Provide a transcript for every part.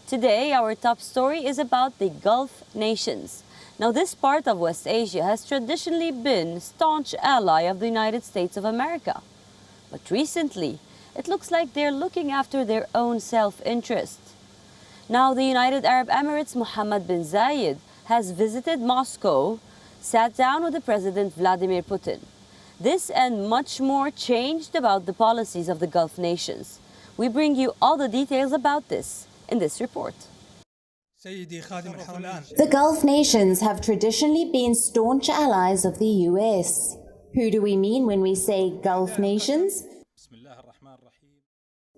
Today, our top story is about the Gulf nations. Now, this part of West Asia has traditionally been a staunch ally of the United States of America. But recently, it looks like they're looking after their own self-interest. Now, the United Arab Emirates' Mohammed bin Zayed has visited Moscow, sat down with the President Vladimir Putin. This and much more changed about the policies of the Gulf nations. We bring you all the details about this in this report. The Gulf nations have traditionally been staunch allies of the US. Who do we mean when we say Gulf nations?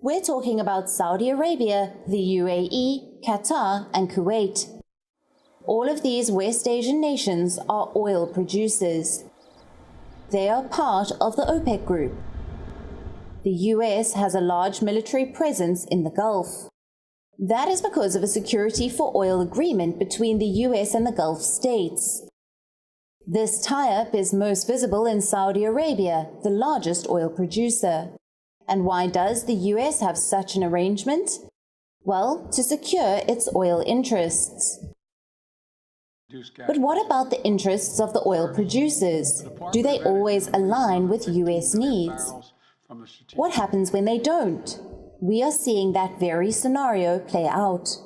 We're talking about Saudi Arabia, the UAE, Qatar, and Kuwait. All of these West Asian nations are oil producers. They are part of the OPEC group. The US has a large military presence in the Gulf. That is because of a security for oil agreement between the US and the Gulf states. This tie-up is most visible in Saudi Arabia, the largest oil producer. And why does the US have such an arrangement? Well, to secure its oil interests. But what about the interests of the oil producers? Do they always align with US needs? What happens when they don't? We are seeing that very scenario play out.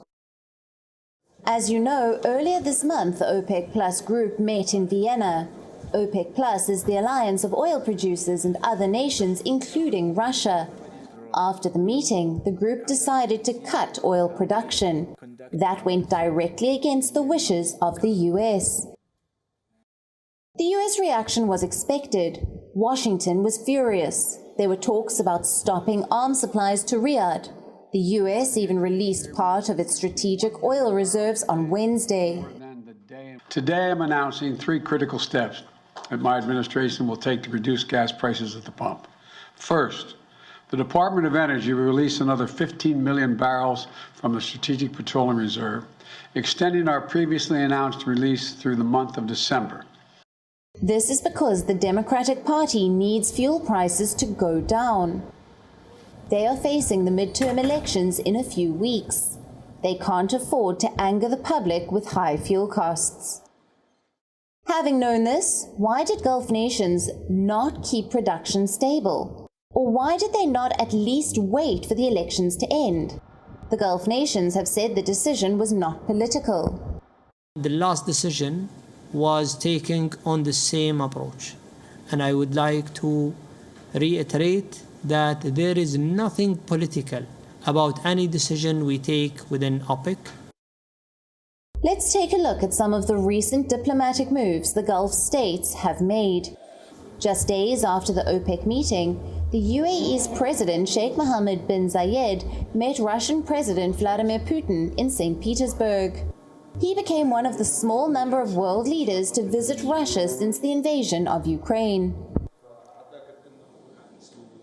As you know, earlier this month, the OPEC Plus group met in Vienna. OPEC Plus is the alliance of oil producers and other nations, including Russia. After the meeting, the group decided to cut oil production. That went directly against the wishes of the US. The US reaction was expected. Washington was furious. There were talks about stopping arms supplies to Riyadh. The US even released part of its strategic oil reserves on Wednesday. Today I'm announcing 3 critical steps that my administration will take to reduce gas prices at the pump. First, the Department of Energy will release another 15 million barrels from the Strategic Petroleum Reserve, extending our previously announced release through the month of December. This is because the Democratic Party needs fuel prices to go down. They are facing the midterm elections in a few weeks. They can't afford to anger the public with high fuel costs. Having known this, why did Gulf nations not keep production stable? Or why did they not at least wait for the elections to end? The Gulf nations have said the decision was not political. The last decision was taking on the same approach. And I would like to reiterate that there is nothing political about any decision we take within OPEC. Let's take a look at some of the recent diplomatic moves the Gulf states have made. Just days after the OPEC meeting, the UAE's President Sheikh Mohammed bin Zayed met Russian President Vladimir Putin in St. Petersburg. He became one of the small number of world leaders to visit Russia since the invasion of Ukraine.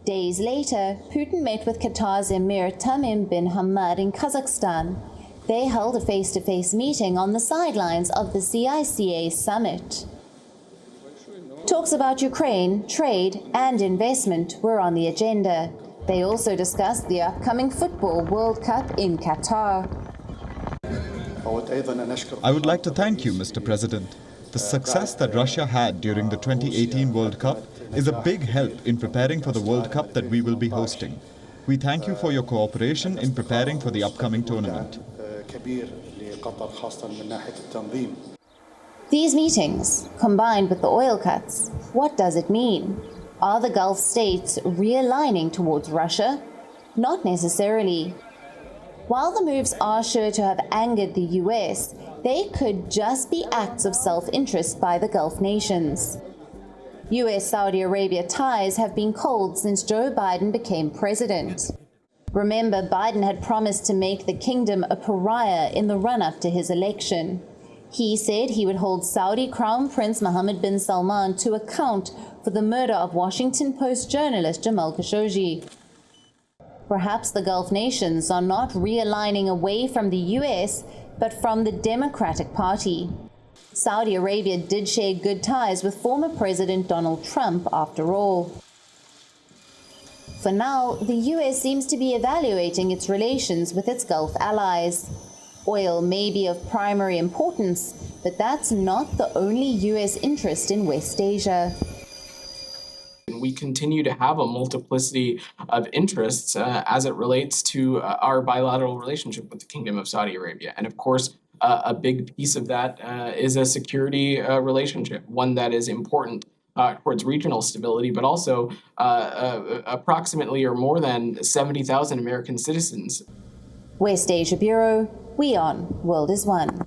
Days later, Putin met with Qatar's Emir Tamim bin Hamad in Kazakhstan. They held a face-to-face meeting on the sidelines of the CICA summit. Talks about Ukraine, trade, and investment were on the agenda. They also discussed the upcoming Football World Cup in Qatar. I would like to thank you, Mr. President. The success that Russia had during the 2018 World Cup is a big help in preparing for the World Cup that we will be hosting. We thank you for your cooperation in preparing for the upcoming tournament. These meetings, combined with the oil cuts, what does it mean? Are the Gulf states realigning towards Russia? Not necessarily. While the moves are sure to have angered the US, they could just be acts of self-interest by the Gulf nations. US-Saudi Arabia ties have been cold since Joe Biden became president. Remember, Biden had promised to make the kingdom a pariah in the run-up to his election. He said he would hold Saudi Crown Prince Mohammed bin Salman to account for the murder of Washington Post journalist Jamal Khashoggi. Perhaps the Gulf nations are not realigning away from the US, but from the Democratic Party. Saudi Arabia did share good ties with former President Donald Trump, after all. For now, the US seems to be evaluating its relations with its Gulf allies. Oil may be of primary importance, but that's not the only US interest in West Asia. We continue to have a multiplicity of interests as it relates to our bilateral relationship with the Kingdom of Saudi Arabia. And of course, a big piece of that is a security relationship, one that is important towards regional stability, but also approximately or more than 70,000 American citizens. West Asia Bureau, WION, World is One.